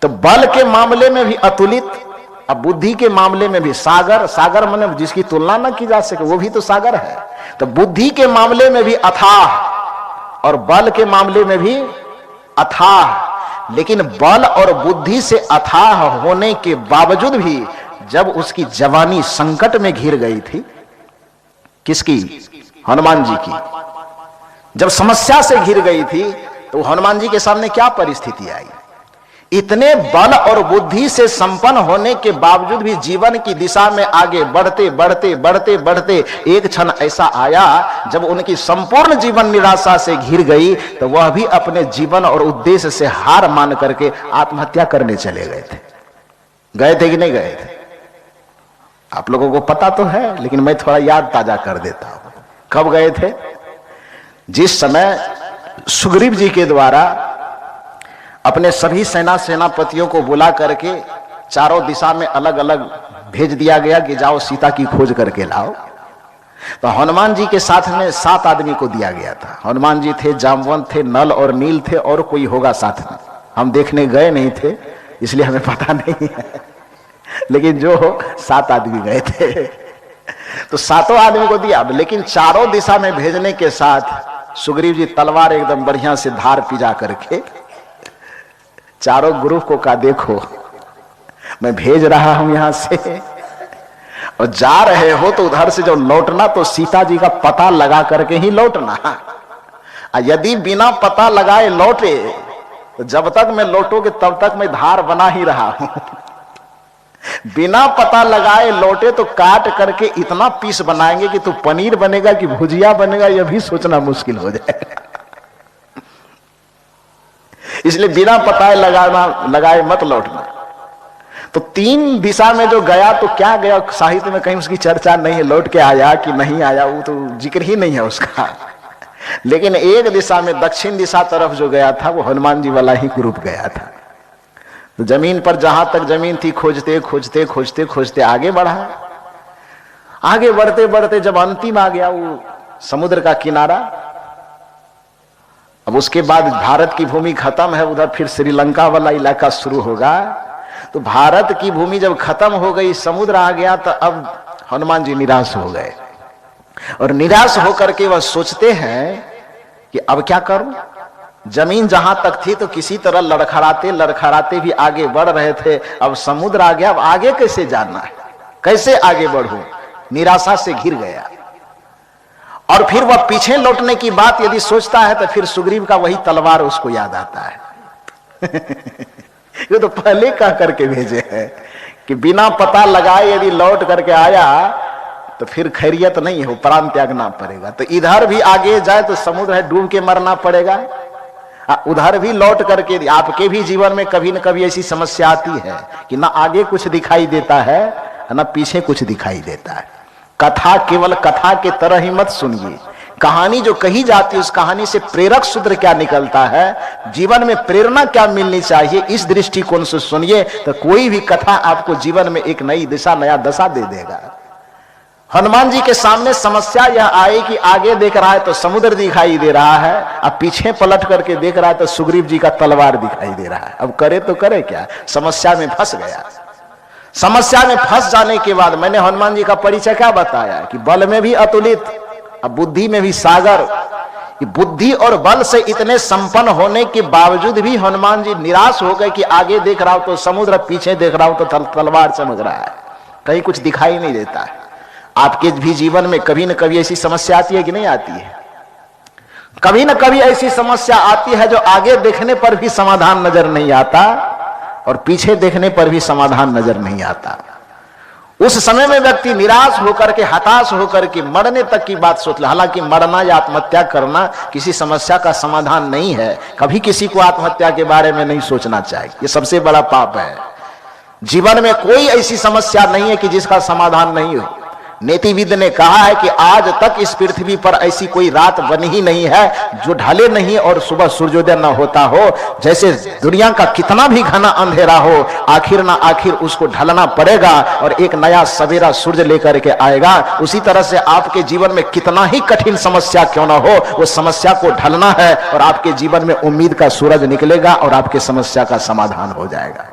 तो बल के मामले में भी अतुलित, अब बुद्धि के मामले में भी सागर। सागर माने जिसकी तुलना ना की जा सके, वो भी तो सागर है। तो बुद्धि के मामले में भी अथाह और बल के मामले में भी अथाह। लेकिन बल और बुद्धि से अथाह होने के बावजूद भी जब उसकी जवानी संकट में घिर गई थी, किसकी? हनुमान जी की। जब समस्या से घिर गई थी तो हनुमान जी के सामने क्या परिस्थिति आई? इतने बल और बुद्धि से संपन्न होने के बावजूद भी जीवन की दिशा में आगे बढ़ते बढ़ते बढ़ते बढ़ते एक क्षण ऐसा आया जब उनकी संपूर्ण जीवन निराशा से घिर गई, तो वह भी अपने जीवन और उद्देश्य से हार मान करके आत्महत्या करने चले गए थे। गए थे कि नहीं गए थे? आप लोगों को पता तो है, लेकिन मैं थोड़ा याद ताजा कर देता हूं। कब गए थे? जिस समय सुग्रीव जी के द्वारा अपने सभी सेनापतियों को बुला करके चारों दिशा में अलग अलग भेज दिया गया कि जाओ सीता की खोज करके लाओ। तो हनुमान जी के साथ में 7 आदमी को दिया गया था। हनुमान जी थे, जामवंत थे, नल और नील थे, और कोई होगा साथ में। हम देखने गए नहीं थे इसलिए हमें पता नहीं है, लेकिन जो 7 आदमी गए थे। तो 7 आदमी को दिया, लेकिन चारों दिशा में भेजने के साथ सुग्रीव जी तलवार एकदम बढ़िया से धार पिजा करके चारों ग्रुप को कहा, देखो मैं भेज रहा हूं यहां से, और जा रहे हो तो उधर से जब लौटना तो सीता जी का पता लगा करके ही लौटना। यदि बिना पता लगाए लौटे तो जब तक मैं लौटोगे तब तक मैं धार बना ही रहा हूं। बिना पता लगाए लौटे तो काट करके इतना पीस बनाएंगे कि तू पनीर बनेगा कि भुजिया बनेगा यह भी सोचना मुश्किल हो जाएगा। इसलिए बिना पता लगाए मत लौटना। तो 3 दिशा में जो गया तो क्या गया, साहित्य में कहीं उसकी चर्चा नहीं है, लौट के आया कि नहीं आया वो तो जिक्र ही नहीं है उसका। लेकिन एक दिशा में दक्षिण दिशा तरफ जो गया था वो हनुमान जी वाला ही ग्रुप गया था। तो जमीन पर जहां तक जमीन थी खोजते खोजते खोजते खोजते आगे बढ़ा। आगे बढ़ते बढ़ते जब अंतिम आ गया वो समुद्र का किनारा, अब उसके बाद भारत की भूमि खत्म है, उधर फिर श्रीलंका वाला इलाका शुरू होगा। तो भारत की भूमि जब खत्म हो गई, समुद्र आ गया, तो अब हनुमान जी निराश हो गए। और निराश होकर के वह सोचते हैं कि अब क्या करूं। जमीन जहां तक थी तो किसी तरह लड़खड़ाते लड़खड़ाते भी आगे बढ़ रहे थे। अब समुद्र आ गया, अब आगे कैसे जाना है, कैसे आगे बढ़ूं। निराशा से घिर गया। और फिर वह पीछे लौटने की बात यदि सोचता है तो फिर सुग्रीव का वही तलवार उसको याद आता है। ये तो पहले कह करके भेजे हैं कि बिना पता लगाए यदि लौट करके आया तो फिर खैरियत नहीं हो, प्राण त्यागना पड़ेगा। तो इधर भी आगे जाए तो समुद्र है, डूब के मरना पड़ेगा। उधर भी लौट करके आपके भी जीवन में कभी न कभी ऐसी समस्या आती है कि ना आगे कुछ दिखाई देता है ना पीछे कुछ दिखाई देता है। कथा केवल कथा के तरह ही मत सुनिए। कहानी जो कही जाती है उस कहानी से प्रेरक सूत्र क्या निकलता है, जीवन में प्रेरणा क्या मिलनी चाहिए, इस दृष्टिकोण से सुनिए तो कोई भी कथा आपको जीवन में एक नई दिशा नया दशा दे देगा। हनुमान जी के सामने समस्या यह आई कि आगे देख रहा है तो समुद्र दिखाई दे रहा है, अब पीछे पलट करके देख रहा है तो सुग्रीव जी का तलवार दिखाई दे रहा है। अब करे तो करे क्या, समस्या में फंस गया। समस्या में फंस जाने के बाद मैंने हनुमान जी का परिचय क्या बताया कि बल में भी अतुलित, अब बुद्धि में भी सागर। बुद्धि और बल से इतने संपन्न होने के बावजूद भी हनुमान जी निराश हो गए कि आगे देख रहा हूं तो समुद्र, पीछे देख रहा हूं तो तलवार चमक रहा है, कहीं कुछ दिखाई नहीं देता है। आपके भी जीवन में कभी न कभी ऐसी समस्या आती है कि नहीं आती है? कभी न कभी ऐसी समस्या आती है जो आगे देखने पर भी समाधान नजर नहीं आता और पीछे देखने पर भी समाधान नजर नहीं आता। उस समय में व्यक्ति निराश होकर के, हताश होकर के मरने तक की बात सोच ले। हालांकि मरना या आत्महत्या करना किसी समस्या का समाधान नहीं है। कभी किसी को आत्महत्या के बारे में नहीं सोचना चाहिए, ये सबसे बड़ा पाप है। जीवन में कोई ऐसी समस्या नहीं है कि जिसका समाधान नहीं हो। नीतिविद ने कहा है कि आज तक इस पृथ्वी पर ऐसी कोई रात बनी ही नहीं है जो ढले नहीं और सुबह सूर्योदय न होता हो। जैसे दुनिया का कितना भी घना अंधेरा हो, आखिर ना आखिर उसको ढलना पड़ेगा और एक नया सवेरा सूर्य लेकर के आएगा। उसी तरह से आपके जीवन में कितना ही कठिन समस्या क्यों ना हो, वो समस्या को ढलना है और आपके जीवन में उम्मीद का सूरज निकलेगा और आपके समस्या का समाधान हो जाएगा।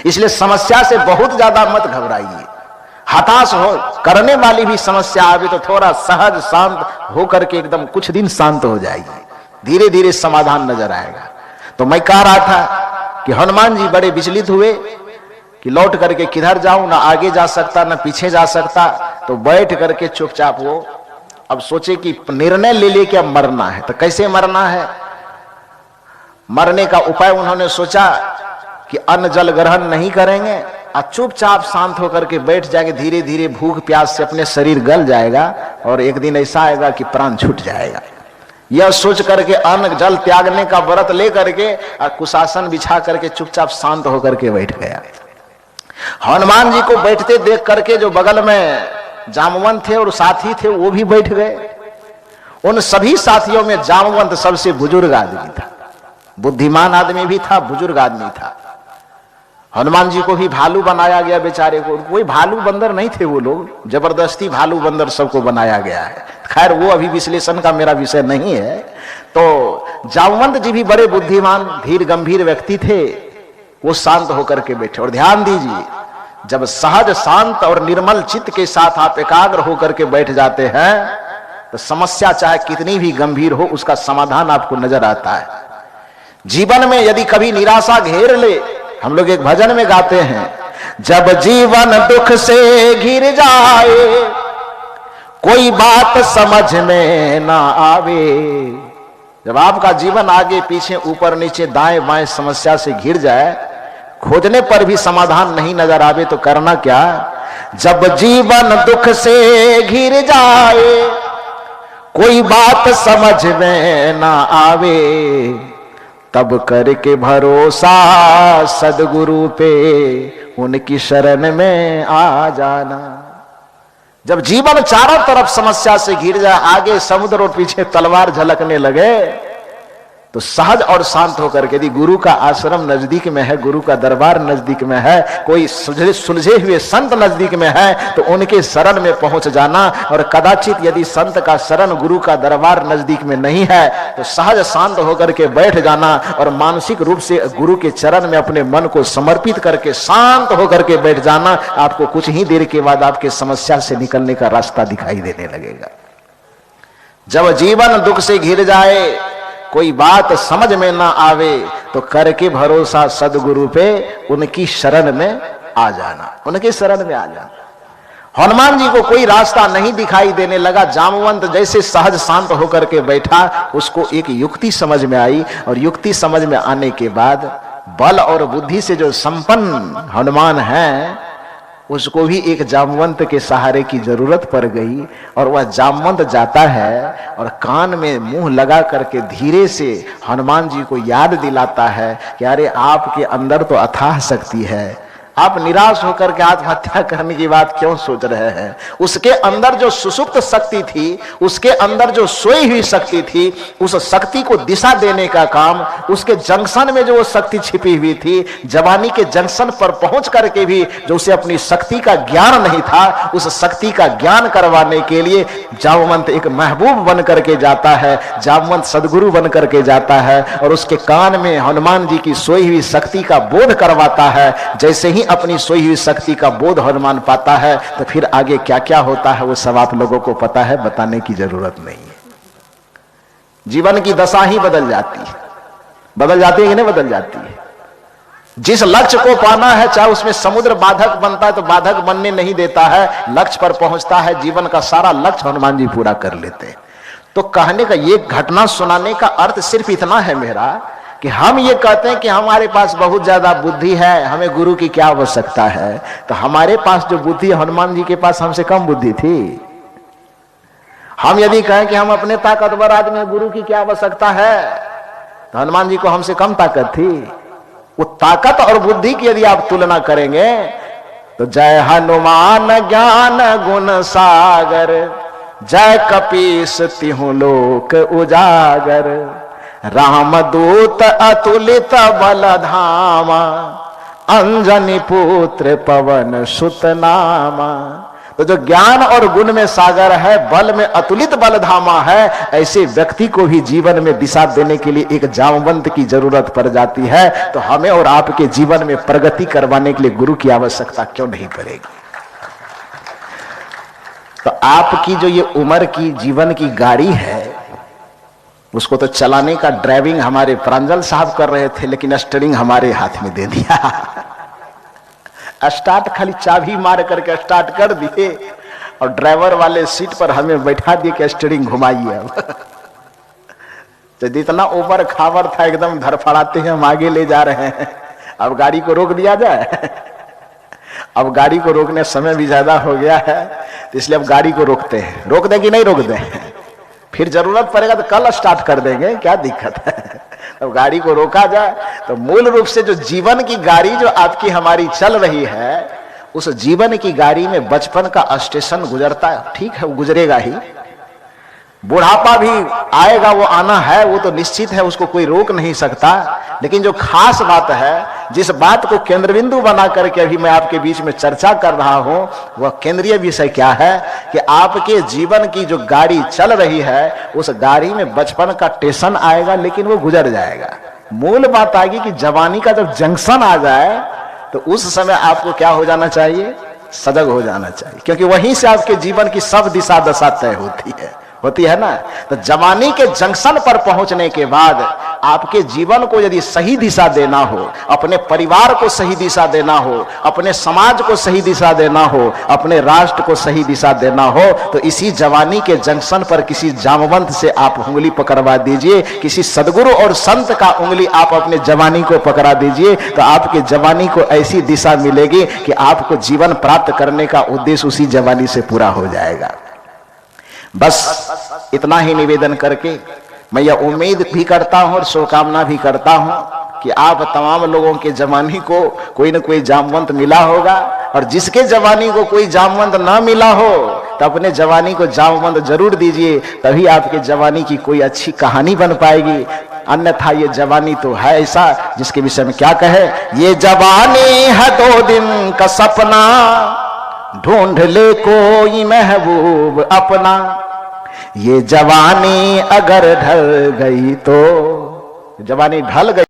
इसलिए समस्या से बहुत ज्यादा मत घबराइए। हताश हो करने वाली भी समस्या आवे तो थोड़ा सहज शांत होकर के एकदम कुछ दिन शांत हो जाएगी, धीरे धीरे समाधान नजर आएगा। तो मैं कह रहा था कि हनुमान जी बड़े विचलित हुए कि लौट करके किधर जाऊं, ना आगे जा सकता ना पीछे जा सकता। तो बैठ करके चुपचाप वो अब सोचे कि निर्णय ले ले कि अब मरना है। तो कैसे मरना है, मरने का उपाय उन्होंने सोचा कि अन्न जल ग्रहण नहीं करेंगे और चुपचाप शांत होकर के बैठ जाएंगे। धीरे धीरे भूख प्यास से अपने शरीर गल जाएगा और एक दिन ऐसा आएगा कि प्राण छूट जाएगा। यह सोच करके अन्न जल त्यागने का व्रत ले करके और कुशासन बिछा करके चुपचाप शांत होकर के बैठ गया। हनुमान जी को बैठते देख करके जो बगल में जामवंत थे और साथी थे वो भी बैठ गए। उन सभी साथियों में जामवंत सबसे बुजुर्ग आदमी था, बुद्धिमान आदमी भी था, बुजुर्ग आदमी था। हनुमान जी को भी भालू बनाया गया बेचारे को। कोई भालू बंदर नहीं थे वो लोग, जबरदस्ती भालू बंदर सबको बनाया गया है। खैर वो अभी विश्लेषण का मेरा विषय नहीं है। तो जामवंत जी भी बड़े बुद्धिमान धीर गंभीर व्यक्ति थे, वो शांत होकर के बैठे। और ध्यान दीजिए, जब सहज शांत और निर्मल चित्त के साथ आप एकाग्र होकर के बैठ जाते हैं तो समस्या चाहे कितनी भी गंभीर हो उसका समाधान आपको नजर आता है। जीवन में यदि कभी निराशा घेर ले, हम लोग एक भजन में गाते हैं, जब जीवन दुख से घिर जाए कोई बात समझ में ना आवे। जब आपका जीवन आगे पीछे ऊपर नीचे दाएं बाएं समस्या से घिर जाए, खोजने पर भी समाधान नहीं नजर आवे तो करना क्या, जब जीवन दुख से घिर जाए कोई बात समझ में ना आवे तब करके भरोसा सदगुरु पे उनकी शरण में आ जाना। जब जीवन चारों तरफ समस्या से घिर जाए, आगे समुद्र और पीछे तलवार झलकने लगे, तो सहज और शांत होकर के यदि गुरु का आश्रम नजदीक में है, गुरु का दरबार नजदीक में है, कोई सुलझे हुए संत नजदीक में है तो उनके शरण में पहुंच जाना। और कदाचित यदि संत का शरण गुरु का दरबार नजदीक में नहीं है तो सहज शांत होकर के बैठ जाना और मानसिक रूप से गुरु के चरण में अपने मन को समर्पित करके शांत होकर के बैठ जाना। आपको कुछ ही देर के बाद आपके समस्या से निकलने का रास्ता दिखाई देने लगेगा। जब जीवन दुख से घिर जाए कोई बात समझ में ना आवे तो करके भरोसा सदगुरु पे उनकी शरण में आ जाना, उनके शरण में आ जाना। हनुमान जी को कोई रास्ता नहीं दिखाई देने लगा। जामवंत जैसे सहज शांत होकर के बैठा, उसको एक युक्ति समझ में आई और युक्ति समझ में आने के बाद बल और बुद्धि से जो संपन्न हनुमान है उसको भी एक जामवंत के सहारे की जरूरत पड़ गई। और वह जामवंत जाता है और कान में मुंह लगा करके धीरे से हनुमान जी को याद दिलाता है कि अरे आपके अंदर तो अथाह शक्ति है, आप निराश होकर के आत्महत्या करने की बात क्यों सोच रहे हैं। उसके अंदर जो सुषुप्त शक्ति थी, उसके अंदर जो सोई हुई शक्ति थी, उस शक्ति को दिशा देने का काम, उसके जंक्शन में जो वो शक्ति छिपी हुई थी, जवानी के जंक्शन पर पहुंच करके भी जो उसे अपनी शक्ति का ज्ञान नहीं था, उस शक्ति का ज्ञान करवाने के लिए जामवंत एक महबूब बन करके जाता है, जामवंत सदगुरु बन करके जाता है और उसके कान में हनुमान जी की सोई हुई शक्ति का बोध करवाता है। जैसे ही अपनी सोई हुई शक्ति का बोध हनुमान पाता है तो फिर आगे क्या क्या होता है वो सब आप लोगों को पता है, बताने की जरूरत नहीं है। जीवन की दशा ही बदल जाती है। बदल जाती है कि नहीं बदल जाती है। जिस लक्ष्य को पाना है, चाहे उसमें समुद्र बाधक बनता है तो बाधक बनने नहीं देता है, लक्ष्य पर पहुंचता है। जीवन का सारा लक्ष्य हनुमान जी पूरा कर लेते हैं। तो कहने का ये घटना सुनाने का अर्थ सिर्फ इतना है मेरा कि हम ये कहते हैं कि हमारे पास बहुत ज्यादा बुद्धि है, हमें गुरु की क्या आवश्यकता है। तो हमारे पास जो बुद्धि, हनुमान जी के पास हमसे कम बुद्धि थी। हम यदि कहें कि हम अपने ताकतवर आदमी हैं, गुरु की क्या आवश्यकता है, तो हनुमान जी को हमसे कम ताकत थी। वो ताकत और बुद्धि की यदि आप तुलना करेंगे तो जय हनुमान ज्ञान गुण सागर, जय कपीस तिहु लोक उजागर, रामदूत अतुलित बल धामा, अंजनी पुत्र पवन सुत नामा। तो जो ज्ञान और गुण में सागर है, बल में अतुलित बल धामा है, ऐसे व्यक्ति को भी जीवन में दिशा देने के लिए एक जामवंत की जरूरत पड़ जाती है। तो हमें और आपके जीवन में प्रगति करवाने के लिए गुरु की आवश्यकता क्यों नहीं पड़ेगी? तो आपकी जो ये उम्र की जीवन की गाड़ी है, उसको तो चलाने का ड्राइविंग हमारे प्रांजल साहब कर रहे थे, लेकिन स्टीयरिंग हमारे हाथ में दे दिया। स्टार्ट खाली चाबी मार करके स्टार्ट कर दिए और ड्राइवर वाले सीट पर हमें बैठा दिए कि स्टीयरिंग घुमाइए। अब तो जितना ऊपर खावर था एकदम धड़फड़ाते हैं हम आगे ले जा रहे हैं। अब गाड़ी को रोक दिया जाए? अब गाड़ी को रोकने समय भी ज्यादा हो गया है, तो इसलिए अब गाड़ी को रोकते हैं। रोक दें कि नहीं रोक दें? फिर जरूरत पड़ेगा तो कल स्टार्ट कर देंगे, क्या दिक्कत है? अब गाड़ी को रोका जाए। तो मूल रूप से जो जीवन की गाड़ी जो आपकी हमारी चल रही है, उस जीवन की गाड़ी में बचपन का स्टेशन गुजरता है, ठीक है, वो गुजरेगा ही। बुढ़ापा भी आएगा, वो आना है, वो तो निश्चित है, उसको कोई रोक नहीं सकता। लेकिन जो खास बात है, जिस बात को केंद्र बिंदु बना करके अभी मैं आपके बीच में चर्चा कर रहा हूं, वह केंद्रीय विषय क्या है कि आपके जीवन की जो गाड़ी चल रही है, उस गाड़ी में बचपन का स्टेशन आएगा, लेकिन वो गुजर जाएगा। मूल बात आएगी कि जवानी का जब जंक्शन आ जाए, तो उस समय आपको क्या हो जाना चाहिए? सजग हो जाना चाहिए, क्योंकि वहीं से आपके जीवन की सब दिशा दशा तय होती है ना। तो जवानी के जंक्शन पर पहुंचने के बाद आपके जीवन को यदि सही दिशा देना हो, अपने परिवार को सही दिशा देना हो, अपने समाज को सही दिशा देना हो, अपने राष्ट्र को सही दिशा देना हो, तो इसी जवानी के जंक्शन पर किसी जामवंत से आप उंगली पकड़वा दीजिए, किसी सदगुरु और संत का उंगली आप अपने जवानी को पकड़ा दीजिए, तो आपके जवानी को ऐसी दिशा मिलेगी कि आपको जीवन प्राप्त करने का उद्देश्य उसी जवानी से पूरा हो जाएगा। बस इतना ही निवेदन करके मैं यह उम्मीद भी करता हूं और शुभकामना भी करता हूं कि आप तमाम लोगों के जवानी को कोई न कोई जामवंत मिला होगा, और जिसके जवानी को कोई जामवंत ना मिला हो तो अपने जवानी को जामवंत जरूर दीजिए, तभी आपके जवानी की कोई अच्छी कहानी बन पाएगी। अन्यथा ये जवानी तो है ऐसा जिसके विषय में क्या कहे, ये जवानी है 2 दिन का सपना, ढूंढ ले कोई महबूब अपना, ये जवानी अगर ढल गई तो, जवानी ढल गई